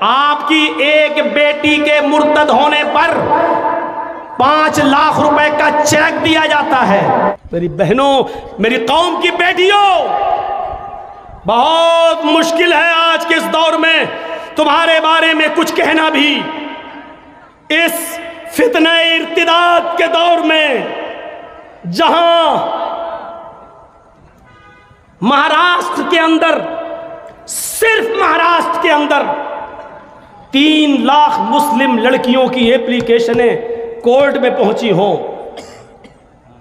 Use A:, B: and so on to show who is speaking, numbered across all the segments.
A: آپ کی ایک بیٹی کے مرتد ہونے پر 5 لاکھ روپے کا چیک دیا جاتا ہے۔ میری بہنوں، میری قوم کی بیٹیوں، بہت مشکل ہے آج کے اس دور میں تمہارے بارے میں کچھ کہنا بھی۔ اس فتنہ ارتداد کے دور میں جہاں مہاراشٹر کے اندر، صرف مہاراشٹر کے اندر 3 لاکھ مسلم لڑکیوں کی ایپلیکیشنیں کورٹ میں پہنچی ہوں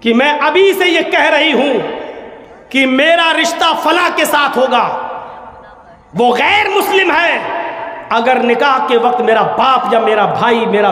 A: کہ میں ابھی سے یہ کہہ رہی ہوں کہ میرا رشتہ فلاں کے ساتھ ہوگا، وہ غیر مسلم ہے، اگر نکاح کے وقت میرا باپ یا میرا بھائی میرا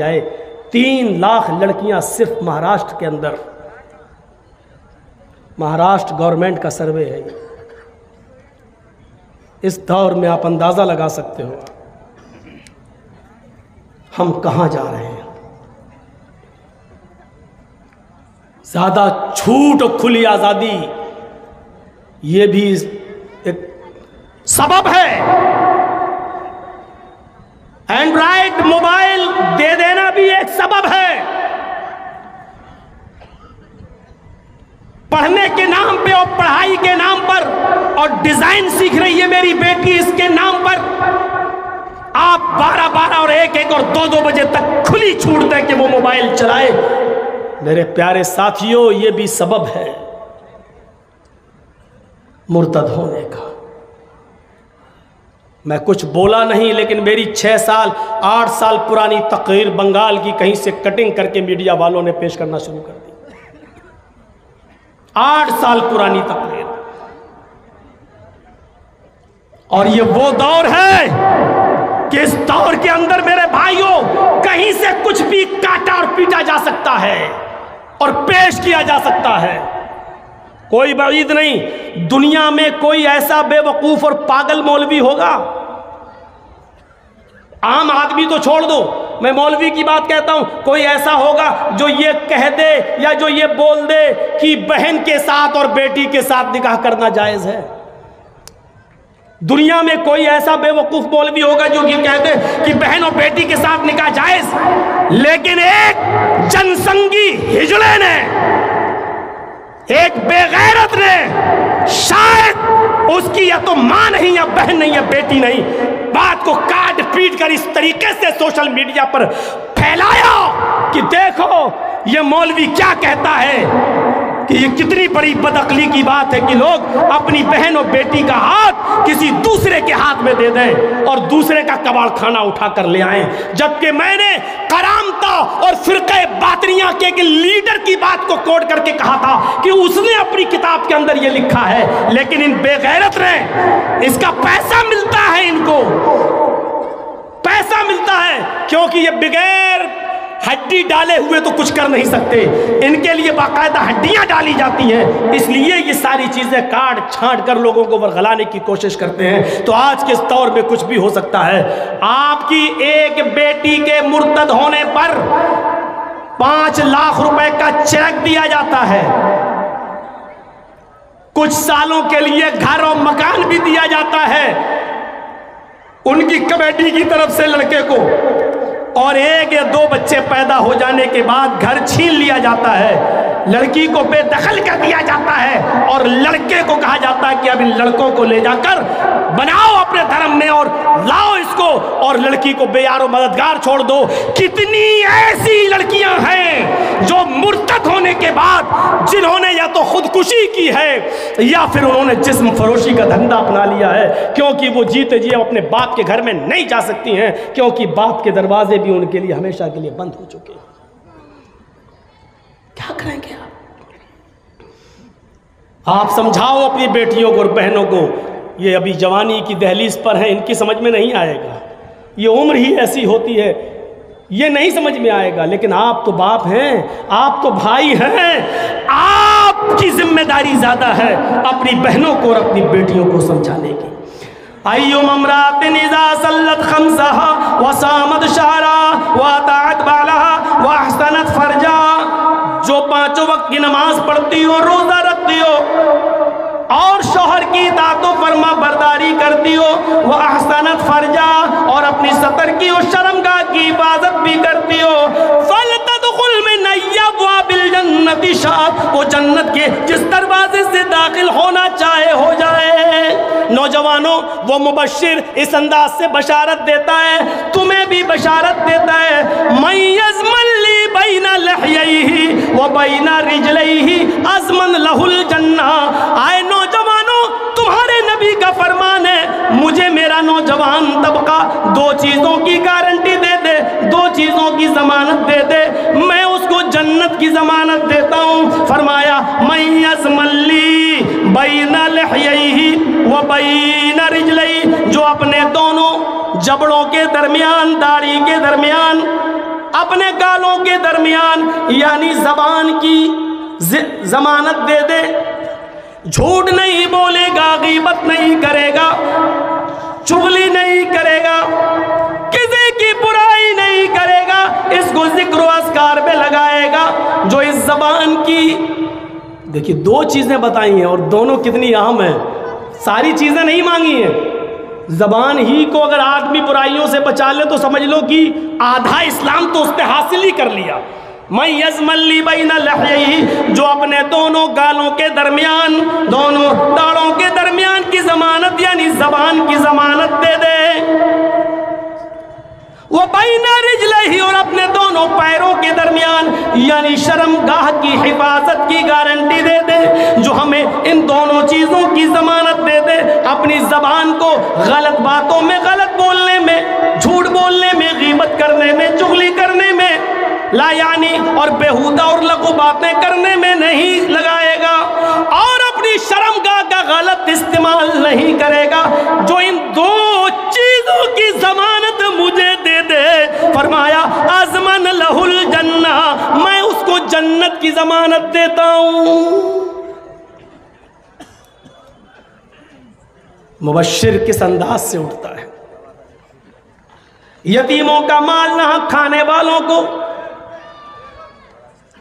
A: جائے۔ 3 لاکھ لڑکیاں صرف مہاراشٹر کے اندر، مہاراشٹر گورنمنٹ کا سروے ہے۔ اس دور میں آپ اندازہ لگا سکتے ہو ہم کہاں جا رہے ہیں۔ زیادہ چھوٹ اور کھلی آزادی یہ بھی ایک سبب ہے۔ اینڈرائڈ موبائل دے دینا بھی ایک سبب ہے۔ پڑھنے کے نام پہ اور پڑھائی کے نام پر، اور ڈیزائن سیکھ رہی ہے میری بیٹی اس کے نام پر، آپ 12 اور 1 اور 2 بجے تک کھلی چھوٹ دیں کہ وہ موبائل چلائے۔ میرے پیارے ساتھیوں، یہ بھی سبب ہے مرتد ہونے کا۔ میں کچھ بولا نہیں، لیکن میری 6 سال 8 سال پرانی تقریر بنگال کی کہیں سے کٹنگ کر کے میڈیا والوں نے پیش کرنا شروع کر دی۔ 8 سال پرانی تقریر، اور یہ وہ دور ہے کہ اس دور کے اندر میرے بھائیوں کہیں سے کچھ بھی کاٹا اور پیٹا جا سکتا ہے اور پیش کیا جا سکتا ہے۔ کوئی بعید نہیں دنیا میں کوئی ایسا بے وقوف اور پاگل مولوی ہوگا، عام آدمی تو چھوڑ دو، میں مولوی کی بات کہتا ہوں، کوئی ایسا ہوگا جو یہ کہہ دے یا جو یہ بول دے کہ بہن کے ساتھ اور بیٹی کے ساتھ نکاح کرنا جائز ہے؟ دنیا میں کوئی ایسا بے وقوف مولوی ہوگا جو یہ کہہ دے کہ بہن اور بیٹی کے ساتھ نکاح جائز؟ لیکن ایک جنسنگی ہجڑے نے، ایک بے غیرت نے، شاید اس کی یا تو ماں نہیں یا بہن نہیں یا بیٹی نہیں، بات کو کاٹ پیٹ کر اس طریقے سے سوشل میڈیا پر پھیلایا کہ دیکھو یہ مولوی کیا کہتا ہے، کہ یہ کتنی بڑی بدعقلی کی بات ہے کہ لوگ اپنی بہن اور بیٹی کا ہاتھ کسی دوسرے کے ہاتھ میں دے دیں اور دوسرے کا کباڑ کھانا اٹھا کر لے آئیں۔ جبکہ میں نے کرامتا اور فرقہ باطنیہ کے ایک لیڈر کی بات کو کوٹ کر کے کہا تھا کہ اس نے اپنی کتاب کے اندر یہ لکھا ہے، لیکن ان بے غیرت نے، اس کا پیسہ ملتا ہے، ان کو پیسہ ملتا ہے، کیونکہ یہ بغیر ہڈی ڈالے ہوئے تو کچھ کر نہیں سکتے، ان کے لیے باقاعدہ ہڈیاں ڈالی جاتی ہیں، اس لیے یہ ساری چیزیں کاٹ چھانٹ کر لوگوں کو ورغلانے کی کوشش کرتے ہیں۔ تو آج کے اس دور میں کچھ بھی ہو سکتا ہے۔ آپ کی ایک بیٹی کے مرتد ہونے پر 5 لاکھ روپے کا چیک دیا جاتا ہے، کچھ سالوں کے لیے گھر اور مکان بھی دیا جاتا ہے ان کی کمیٹی کی طرف سے لڑکے کو، اور 1 یا 2 بچے پیدا ہو جانے کے بعد گھر چھین لیا جاتا ہے، لڑکی کو بے دخل کر دیا جاتا ہے، اور لڑکے کو کہا جاتا ہے کہ اب ان لڑکوں کو لے جا کر بناؤ اپنے دھرم میں اور لاؤ اس کو، اور لڑکی کو بے یار و مددگار چھوڑ دو۔ کتنی ایسی لڑکیاں ہیں جو مرتد ہونے کے بعد جنہوں نے یا تو خودکشی کی ہے یا پھر انہوں نے جسم فروشی کا دھندا اپنا لیا ہے، کیونکہ وہ جیتے جی اپنے باپ کے گھر میں نہیں جا سکتی ہیں، کیونکہ باپ کے دروازے بھی ان کے لیے ہمیشہ کے لیے بند ہو چکے ہیں۔ کیا کریں گے آپ سمجھاؤ اپنی بیٹیوں کو اور بہنوں کو، یہ ابھی جوانی کی دہلیز پر ہیں، ان کی سمجھ میں نہیں آئے گا، یہ عمر ہی ایسی ہوتی ہے، یہ نہیں سمجھ میں آئے گا، لیکن آپ تو باپ ہیں، آپ تو بھائی ہیں، آپ کی ذمہ داری زیادہ ہے اپنی بہنوں کو اور اپنی بیٹیوں کو سمجھانے کی۔ ایوم امرات اذا صلت خمسہا وصامت شہرا واطاعت بالہا واحسنت فرجا، جو 5 وقت کی نماز پڑھتی ہو، روزہ رکھتی ہو، اور شوہر کی اطاعت و فرما برداری کرتی ہو، وہ احسنت فرجا، اور اپنی سطر کی اور شرمگاہ کی حفاظت بھی کرتی ہو، فلتدخل من ای ابواب الجنت شاءت، وہ جنت کے جس دروازے سے داخل ہونا چاہے ہو جائے۔ نوجوانوں، وہ مبشر اس انداز سے بشارت دیتا ہے، تمہیں بھی بشارت دیتا ہے، من یضمن لی بین لحییہ و بین رجلیہ اضمن لہ الجنہ۔ آئے نوجوانوں، تمہارے نبی کا فرمان ہے، مجھے میرا نوجوان طبقہ دو چیزوں کی گارنٹی دے دے، دو چیزوں کی ضمانت دے دے، میں اس کو جنت کی ضمانت دیتا ہوں۔ فرمایا من یضمن لی بین لحییہ و بین رجلیہ، جو اپنے دونوں جبڑوں کے درمیان، داڑھی کے درمیان، اپنے گالوں کے درمیان، یعنی زبان کی ضمانت دے دے، جھوٹ نہیں بولے گا، غیبت نہیں کرے گا، چغلی نہیں کرے گا، کسی کی برائی نہیں کرے گا، اس کو ذکر و اذکار میں لگائے گا، جو اس زبان کی، دیکھیے دو چیزیں بتائی ہیں اور دونوں کتنی اہم ہیں، ساری چیزیں نہیں مانگی ہیں۔ زبان ہی کو اگر آدمی برائیوں سے بچا لے تو سمجھ لو کہ آدھا اسلام تو اس نے حاصل ہی کر لیا۔ من یضمن لی بین لحییہ، جو اپنے دونوں گالوں کے درمیان، دونوں داڑھوں کے درمیان کی ضمانت یعنی زبان کی ضمانت دے دے، وہ بین رجلیہ، اور اپنے دونوں پیروں کے درمیان یعنی شرمگاہ کی حفاظت کی گارنٹی دے دے، جو ہمیں ان دونوں چیزوں کی ضمانت دے دے، اپنی زبان کو غلط باتوں میں، غلط بولنے میں، جھوٹ بولنے میں، غیبت کرنے میں، چغلی کرنے میں، لا یعنی اور بےہودہ اور لغو باتیں کرنے میں نہیں لگائے گا، اور اپنی شرمگاہ کا غلط استعمال نہیں کرے گا، جو ان دو چیزوں کی ضمانت مجھے دے دے۔ فرمایا اضمن لہ الجنہ، میں اس کو جنت کی ضمانت دیتا ہوں۔ مبشر کس انداز سے اٹھتا ہے، یتیموں کا مال نہ کھانے والوں کو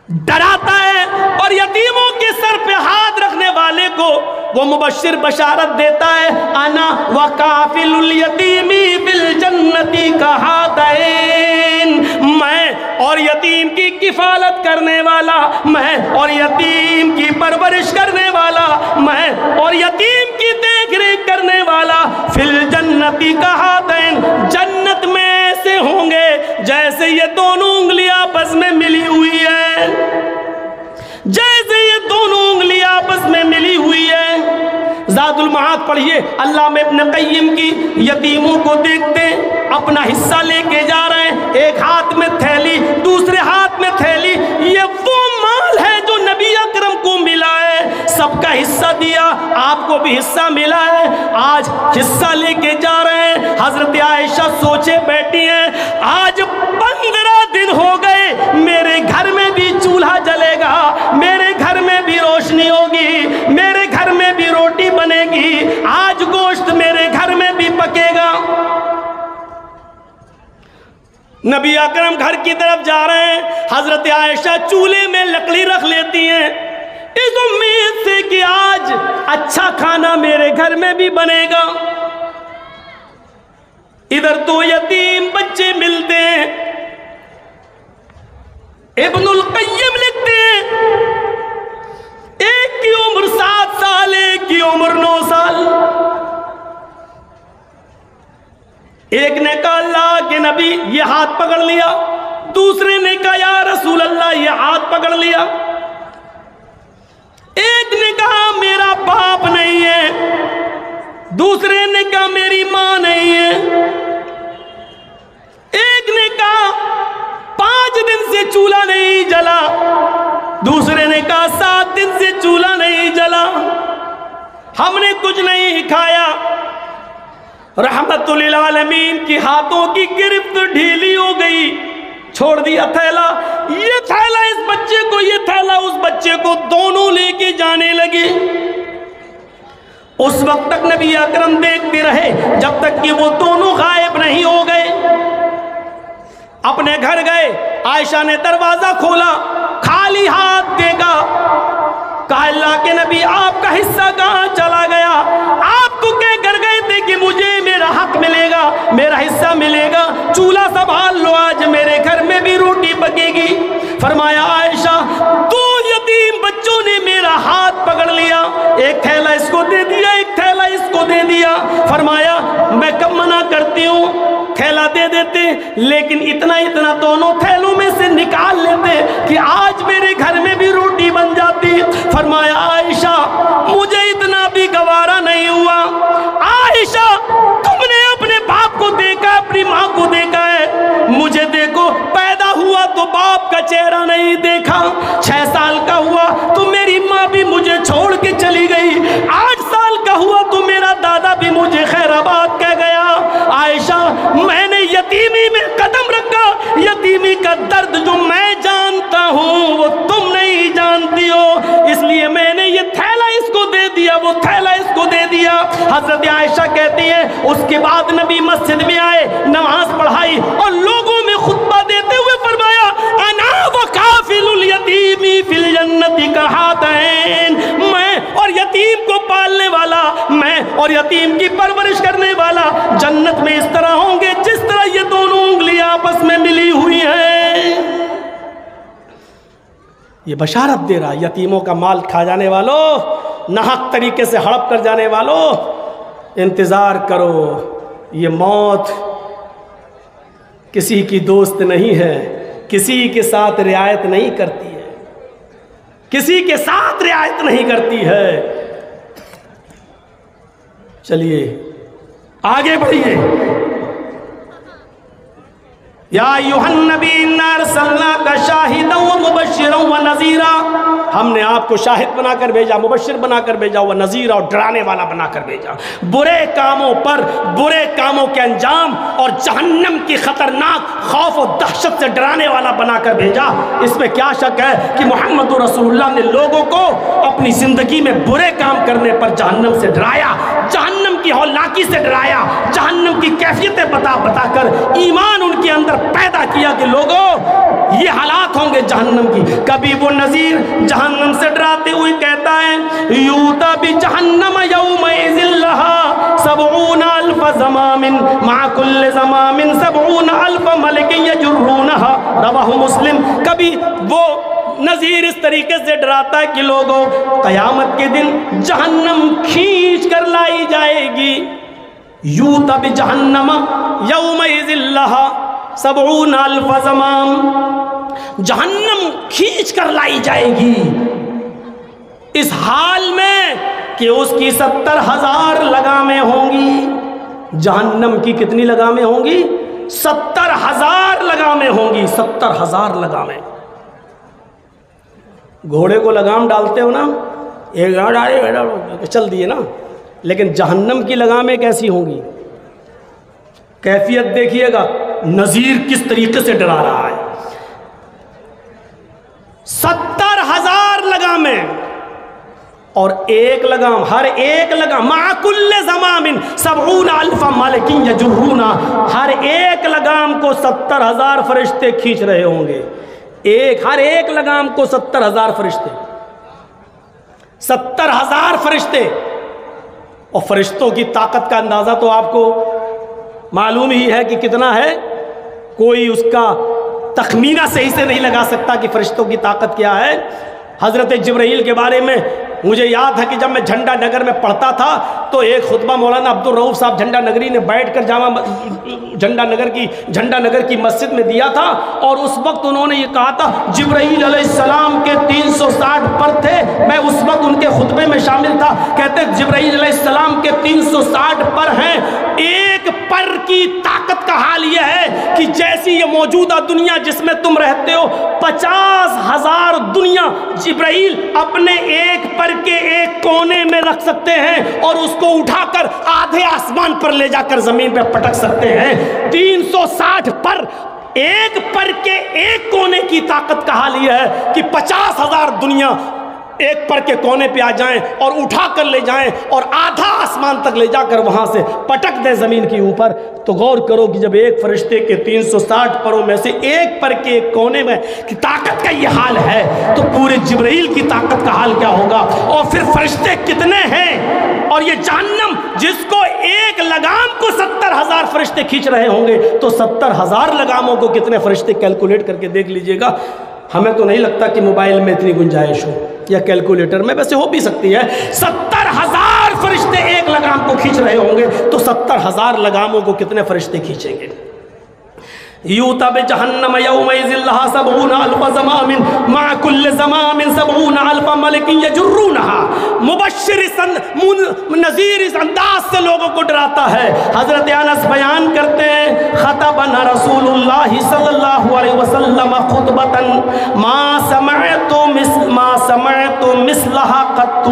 A: ڈراتا ہے، اور یتیموں کے سر پہ ہاتھ رکھنے والے کو وہ مبشر بشارت دیتا ہے، انا وکافل الیتیم بالجنت کہاتین، میں اور یتیم کی کفالت کرنے والا میں، اور یتیم کی پرورش کرنے والا میں، اور یتیم کی دیکھ ریکھ کرنے والا فی الجنت کہاتین، جنت میں ایسے ہوں گے جیسے یہ دونوں انگلیاں آپس میں ملی ہوئی ہے، جیسے یہ دونوں انگلیاں آپس میں ملی ہوئی ہے۔ زاد المعاد پڑھیے، علامہ ابن قیم کی، یتیموں کو دیکھتے اپنا حصہ لے کے جا رہے ہیں، ایک ہاتھ میں تھیلی، دوسرے ہاتھ میں تھیلی، یہ وہ مال ہے جو نبی اکرم کو ملا ہے، سب کا حصہ دیا، آپ کو بھی حصہ ملا ہے، آج حصہ لے کے جا رہے ہیں۔ حضرت عائشہ سوچے بیٹھی ہیں، آج 15 دن ہو گئے، میرے گھر میں بھی چولہا جلے گا، میرے گھر میں بھی روشنی ہوگی، میرے گھر میں بھی روٹی بنے گی، آج گوشت میرے گھر میں بھی پکے گا۔ نبی اکرم گھر کی طرف جا رہے ہیں، حضرت عائشہ چولہے میں لکڑی رکھ لیتی ہیں، اس امید سے کہ آج اچھا کھانا میرے گھر میں بھی بنے گا۔ ادھر تو یتیم بچے ملتے ہیں، ابن القیم لکھتے ہیں، ایک کی عمر 7 سال، ایک کی عمر 9 سال۔ ایک نے کہا اللہ کے نبی یہ ہاتھ پکڑ لیا، دوسرے نے کہا یا رسول اللہ یہ ہاتھ پکڑ لیا، ایک نے کہا میرا باپ نہیں ہے، دوسرے نے کہا میری ماں نہیں ہے، ایک نے کہا 5 دن سے چولہا نہیں جلا، دوسرے نے کہا 7 دن سے چولہا نہیں جلا، ہم نے کچھ نہیں کھایا۔ رحمت للعالمین کی ہاتھوں کی گرفت ڈھیلی ہو گئی، چھوڑ دیا تھیلا، یہ تھیلا اس بچے کو، یہ تھیلا اس بچے کو، دونوں لے کے جانے لگے۔ اس وقت تک نبی اکرم دیکھتے رہے جب تک کہ وہ دونوں غائب نہیں ہو گئے۔ اپنے گھر گئے، عائشہ نے دروازہ کھولا، خالی ہاتھ دیکھا، کہا اللہ کے نبی آپ کا حصہ کہاں چلا گیا؟ آپ تو کہہ کر گئے تھے کہ مجھے میرا حق ملے گا، میرا حصہ ملے گا، چولہا سنبھال لو، آج میرے گھر میں بھی روٹی پکے گی۔ فرمایا عائشہ 2 یتیم بچوں نے میرا ہاتھ پکڑ لیا، ایک تھیلا اس کو دے دیا، ایک تھیلا اس کو دے دیا۔ فرمایا میں کب منع کرتی ہوں، تھیلا دے دیتے، لیکن اتنا اتنا دونوں تھیلوں میں سے نکال لیتے کہ آج میرے گھر میں بھی روٹی بن جاتی۔ فرمایا عائشہ مجھے اتنا بھی گوارا نہیں ہوا، عائشہ تم نے اپنے باپ کو دیکھا، اپنی ماں کو دیکھا ہے، مجھے دیکھو، پیدا ہوا تو باپ کا چہرہ نہیں دیکھا، 6 سال کا ہوا تو میری ماں بھی مجھے چھوڑ کے چلی گئی، 8 سال کا ہوا تو میرا دادا بھی مجھے خیر آباد کہہ گیا۔ عائشہ میں نے یتیمی میں قدم رکھا، یتیمی کا درد جو میں جانتا ہوں وہ تم نہیں جانتی ہو، اس لیے میں نے یہ تھیلا اس کو دے دیا، وہ تھیلا اس کو دے دیا۔ حضرت عائشہ کہتی ہے اس کے بعد نبی مسجد میں آئے، نماز پڑھائی اور لوگوں میں خطبہ دیتے ہوئے فرمایا انا وکافل الیتیم فی الجنت کہاتین، میں اور یتیم کو پالنے والا، میں اور یتیم کی پرورش کرنے والا جنت میں اس طرح ہوں گے جس طرح یہ دونوں انگلیاں آپس میں ملی ہوئی ہیں۔ یہ بشارت دے رہا یتیموں کا مال کھا جانے والوں، ناحق طریقے سے ہڑپ کر جانے والوں، انتظار کرو، یہ موت کسی کی دوست نہیں ہے، کسی کے ساتھ رعایت نہیں کرتی ہے، کسی کے ساتھ رعایت نہیں کرتی ہے۔ چلیے آگے بڑھیے۔ یا ایھا النبی انا ارسلناک شاہدا ومبشرا ونذیرا، ہم نے آپ کو شاہد بنا کر بھیجا، مبشر بنا کر بھیجا، ونذیرا اور ڈرانے والا بنا کر بھیجا، برے کاموں پر، برے کاموں کے انجام اور جہنم کی خطرناک خوف و دہشت سے ڈرانے والا بنا کر بھیجا۔ اس میں کیا شک ہے کہ محمد رسول اللہ نے لوگوں کو اپنی زندگی میں برے کام کرنے پر جہنم سے ڈرایا، جہنم کی ہولناکی سے ڈرایا، جہنم کی کیفیتیں بتا بتا کر ایمان ان کے اندر پیدا کیا کہ لوگوں یہ حالات ہوں گے جہنم کی۔ کبھی وہ نذیر جہنم سے ڈراتے ہوئے کہتا ہے یوتا بجہنم یومئذ لہا 70,000 زمام مع کل زمام 70,000 ملک یجرونہا، رواہ مسلم۔ کبھی وہ نذیر اس طریقے سے ڈراتا ہے کہ لوگوں قیامت کے دن جہنم کھینچ کر لائی جائے گی، یوتا بجہنم یومئذ لہا 70,000 زمام، جہنم کھینچ کر لائی جائے گی، اس حال میں کہ اس کی 70,000 لگامیں ہوں گی۔ جہنم کی کتنی لگامیں ہوں گی؟ 70,000 لگامیں ہوں گی، 70,000 لگامیں۔ گھوڑے کو لگام ڈالتے ہو نا، ایک ڈالے چل دیے نا، لیکن جہنم کی لگامیں کیسی ہوں گی؟ کیفیت دیکھیے گا، نذیر کس طریقے سے ڈرا رہا ہے۔ 70,000 لگامیں، اور ایک لگام، ہر ایک لگام مع کل زمام 70,000 ملک یجرونہا، ہر ایک لگام کو 70,000 فرشتے کھینچ رہے ہوں گے، ہر ایک لگام کو 70,000 فرشتے، 70,000 فرشتے۔ اور فرشتوں کی طاقت کا اندازہ تو آپ کو معلوم ہی ہے کہ کتنا ہے، کوئی اس کا تخمینہ صحیح سے نہیں لگا سکتا کہ فرشتوں کی طاقت کیا ہے۔ حضرت جبرائیل کے بارے میں مجھے یاد ہے کہ جب میں جھنڈا نگر میں پڑھتا تھا تو ایک خطبہ مولانا عبدالرؤوف صاحب جھنڈا نگری نے بیٹھ کر جھنڈا نگر کی مسجد میں دیا تھا، اور اس وقت انہوں نے یہ کہا تھا جبرائیل علیہ السلام کے 360 پر تھے، میں اس وقت ان کے خطبے میں شامل تھا، کہتے جبرائیل علیہ السلام کے 360 پر ہیں، ایک پر کی طاقت کا حال یہ ہے کہ جیسی یہ موجودہ دنیا جس میں تم رہتے ہو، 50,000 دنیا جبرائیل اپنے ایک پر کے ایک کونے میں رکھ سکتے ہیں اور اس کو اٹھا کر آدھے آسمان پر لے جا کر زمین پہ پٹک سکتے ہیں۔ 360 پر، ایک پر کے ایک کونے کی طاقت کا حال یہ ہے کہ 50,000 دنیا ایک پر کے کونے پہ آ جائیں اور اٹھا کر لے جائیں اور آدھا آسمان تک لے جا کر وہاں سے پٹک دیں زمین کے اوپر، تو غور کرو کہ جب ایک فرشتے کے 360 پروں میں سے ایک پر کے ایک کونے میں کی طاقت کا یہ حال ہے تو پورے جبرائیل کی طاقت کا حال کیا ہوگا؟ اور پھر فرشتے کتنے ہیں؟ اور یہ جہنم جس کو ایک لگام کو 70,000 فرشتے کھینچ رہے ہوں گے تو 70,000 لگاموں کو کتنے فرشتے کیلکولیٹ کر کے دیکھ لیجئے گا۔ ہمیں تو نہیں لگتا کہ موبائل میں اتنی گنجائش ہو یا کیلکولیٹر میں، ویسے ہو بھی سکتی ہے۔ 70,000 فرشتے ایک لگام کو کھینچ رہے ہوں گے تو 70,000 لگاموں کو کتنے فرشتے کھینچیں گے؟ یوتا بجہنم یومئذ لہا 70,000 زمام مع کل زمام 70,000 ملک یجرونہا، مبشر نذیر اس انداز سے لوگوں کو ڈراتا ہے۔ حضرت انس بیان کرتے ہیں خطبنا رسول اللہ صلی اللہ علیہ وسلم خطبتا ما سمعت مثلها قط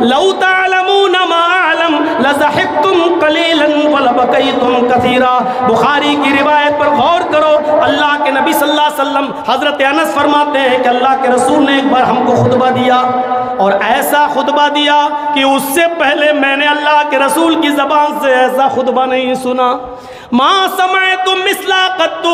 A: لو تعلمون ما اعلم لضحكتم قليلا ولبكيتم كثيرا۔ بخاری کی روایت پر غور کرو، اللہ کے نبی صلی اللہ علیہ وسلم حضرت انس فرماتے ہیں کہ اللہ کے رسول نے ایک بار ہم کو خطبہ دیا اور ایسا خطبہ دیا کہ اس سے پہلے میں نے اللہ کے رسول کی زبان سے ایسا خطبہ نہیں سنا۔ ما سمعت مثل قط،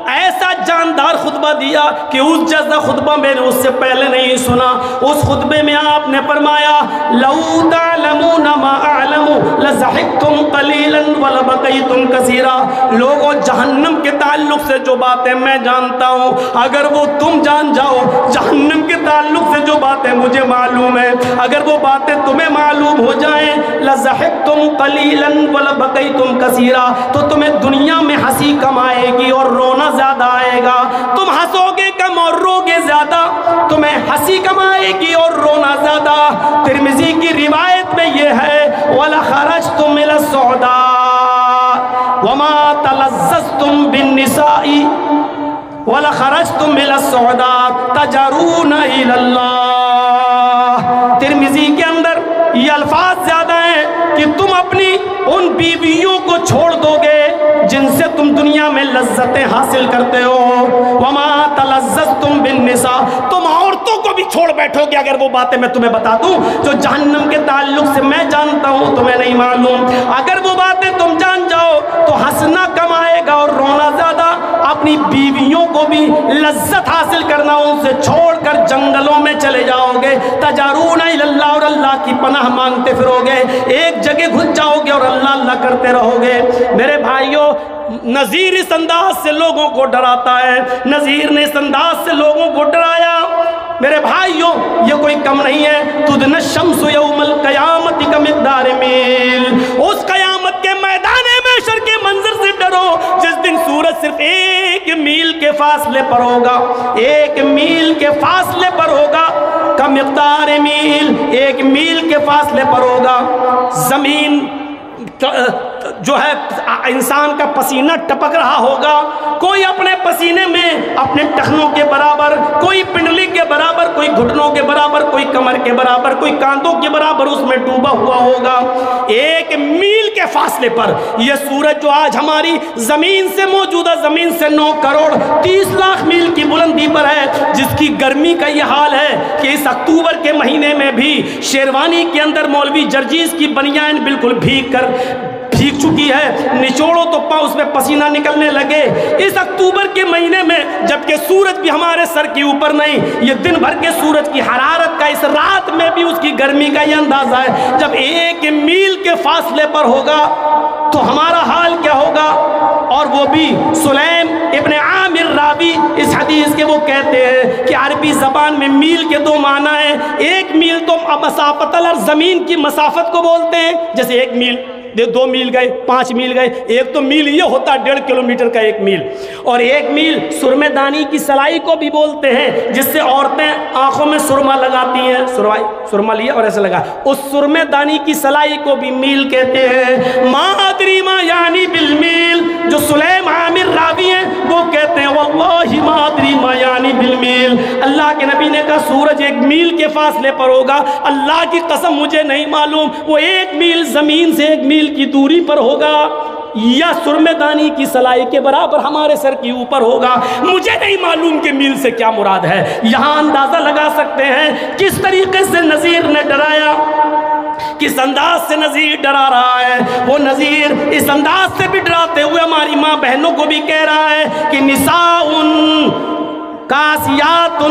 A: ایسا جاندار خطبہ دیا کہ اس جیسا خطبہ میں نے اس سے پہلے نہیں سنا۔ اس خطبے میں آپ نے فرمایا لو تعلمون ما اعلم لضحكتم قليلا ولبكيتم كثيرا۔ لوگوں جہنم کے تعلق سے جو باتیں میں جانتا ہوں اگر وہ تم جان جاؤ، جہنم کے تعلق سے جو باتیں مجھے معلوم ہیں اگر وہ باتیں تمہیں معلوم ہو جائیں لضحكتم قليلا ولبكيتم كثيرا، تو تمہیں دنیا میں ہنسی کم آئے گی اور رونا زیادہ آئے گا۔ تم ہنسو گے کم اور رو گے زیادہ، تمہیں ہنسی کم آئے گی اور رونا زیادہ۔ ترمذی کی روایت میں یہ ہے وَلَخَرَجْتُمْ إِلَى السُّعُدَاءِ وَمَا تَلَذَّذْتُمْ بِالنِّسَاءِ وَلَخَرَجْتُمْ إِلَى السُّعُدَاءِ تَجَرُونَ إِلَى اللَّهِ۔ ترمذی کے اندر یہ الفاظ زیادہ ہیں کہ تم اپنی ان بیویوں کو چھوڑ دو گے جن سے تم دنیا میں لذتیں حاصل کرتے ہو۔ وما تلذذتم بالنساء، تم عورتوں کو بھی چھوڑ بیٹھو گے اگر وہ باتیں میں تمہیں بتا دوں جو جہنم کے تعلق سے میں جانتا ہوں تمہیں نہیں معلوم۔ اگر وہ باتیں تم جان جاؤ تو ہنسنا کم آئے گا اور رونا زیادہ۔ اپنی بیویوں کو بھی لذت حاصل کرنا ان سے چھوڑ کر جنگلوں میں چلے جاؤ گے۔ تجارون الی اللہ، اور اللہ کی پناہ مانگتے پھرو گے، ایک جگہ گھس جاؤ گے اور اللہ اللہ کرتے رہو گے۔ میرے بھائیوں، نذیر اس انداز سے لوگوں کو ڈراتا ہے، نذیر نے اس انداز سے لوگوں کو ڈرایا۔ میرے بھائیوں، یہ کوئی کم نہیں ہے۔ تدن الشمس یوم القیامت کمقدار میل، اس قیامت کے میدان محشر کے منظر سے ڈرو جس دن سورج صرف 1 میل کے فاصلے پر ہوگا، 1 میل کے فاصلے پر ہوگا۔ کمقدار میل، 1 میل کے فاصلے پر ہوگا۔ زمین جو ہے انسان کا پسینہ ٹپک رہا ہوگا، کوئی اپنے پسینے میں اپنے ٹخنوں کے برابر، کوئی پنڈلی کے برابر، کوئی گھٹنوں کے برابر، کوئی کمر کے برابر، کوئی کاندھوں کے برابر اس میں ڈوبا ہوا ہوگا۔ 1 میل کے فاصلے پر یہ سورج جو آج ہماری زمین سے موجودہ زمین سے 9 کروڑ 30 لاکھ میل کی بلندی پر ہے، جس کی گرمی کا یہ حال ہے کہ اس اکتوبر کے مہینے میں بھی شیروانی کے اندر مولوی جرجیز کی بنیان بالکل بھیگ چکی ہے، نچوڑو تو پاؤں اس میں پسینہ نکلنے لگے۔ اس اکتوبر کے مہینے میں جبکہ سورج بھی ہمارے سر کے اوپر نہیں، یہ دن بھر کے سورج کی حرارت کا، اس رات میں بھی اس کی گرمی کا یہ اندازہ ہے۔ جب 1 میل کے فاصلے پر ہوگا تو ہمارا حال کیا ہوگا؟ اور وہ بھی سلیم ابن عامر راوی اس حدیث کے وہ کہتے ہیں کہ عربی زبان میں میل کے 2 معنی ہیں۔ 1 میل تو مسافت الارض، زمین کی مسافت کو بولتے ہیں، جیسے 1 میل 2 میل گئے، 5 میل گئے۔ ایک تو میل یہ ہوتا ہے 1.5 کلومیٹر کا 1 میل، اور 1 میل سرمے دانی کی سلائی کو بھی بولتے ہیں، جس سے عورتیں آنکھوں میں سرما لگاتی ہیں، سرما لیا اور ایسے لگا، اس سرمے دانی کی سلائی کو بھی میل کہتے ہیں۔ ما ادری ما یعنی بالمیل، جو سلیم عامر راوی ہیں وہ کہتے ہیں واللہ ما ادری ما یعنی بالمیل، اللہ کے نبی نے کہا سورج 1 میل کے فاصلے پر ہوگا، اللہ کی قسم مجھے نہیں معلوم وہ 1 میل زمین سے 1 میل کی دوری پر ہوگا۔ یا سرمے دانی کی سلائی کے برابر ہمارے سر کے اوپر ہوگا۔ مجھے نہیں معلوم کہ میل سے کیا مراد ہے۔ یہاں اندازہ لگا سکتے ہیں کس طریقے سے نذیر نے ڈرایا، کس انداز سے نذیر ڈرا رہا ہے۔ وہ نذیر اس انداز سے بھی ڈراتے ہوئے ہماری ماں بہنوں کو بھی کہہ رہا ہے کہ نساء کاسیات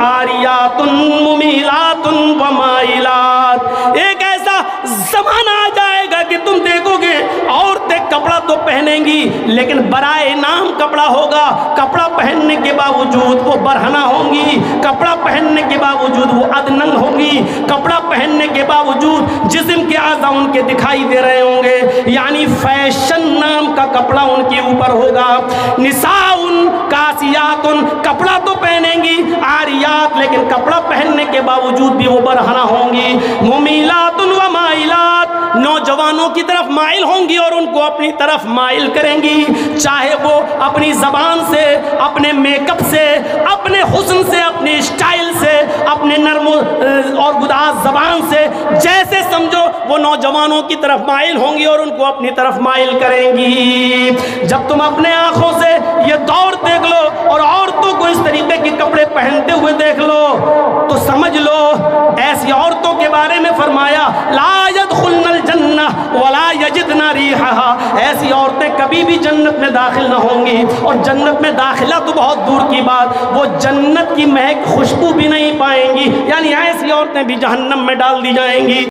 A: عاریات ممیلات ومائلات۔ ایک ایسا زمانہ آ جائے گا کہ تم دیکھو گے عورتیں کپڑا تو پہنیں گی لیکن برائے نام کپڑا ہوگا، کپڑا پہننے کے باوجود وہ برہنہ ہوں گی، کپڑا پہننے کے باوجود وہ ادننگ ہوں گی، کپڑا پہننے کے باوجود جسم کے اعضاء ان کے دکھائی دے رہے ہوں گے، یعنی فیشن نام کا کپڑا ان کے اوپر ہوگا۔ نساء کاسیات، کپڑا تو پہنیں گی، عاریات لیکن کپڑا پہننے کے باوجود بھی وہ برہنہ ہوں گی، ممیلات و مائلات، نوجوانوں کی طرف مائل ہوں گی اور ان کو اپنی طرف مائل کریں گی، چاہے وہ اپنی زبان سے، اپنے میک اپ سے، اپنے حسن سے، اپنے اسٹائل سے، اپنے نرم اور گداز زبان سے، جیسے سمجھو وہ نوجوانوں کی طرف مائل ہوں گی اور ان کو اپنی طرف مائل کریں گی۔ جب تم اپنے آنکھوں سے یہ دور دیکھ لو اور عورتوں کو اس طریقے کے کپڑے پہنتے ہوئے دیکھ لو تو سمجھ لو ایسی عورتوں کے بارے میں فرمایا لا يدخلن الجنہ ولا یجدن ریحہا، ایسی عورتیں کبھی بھی جنت میں داخل نہ ہوں گی، اور جنت میں داخلہ تو بہت دور کی بات، وہ جنت کی مہک خوشبو بھی نہیں پائیں گی، یعنی ایسی عورتیں بھی جہنم میں ڈال دی جائیں گی۔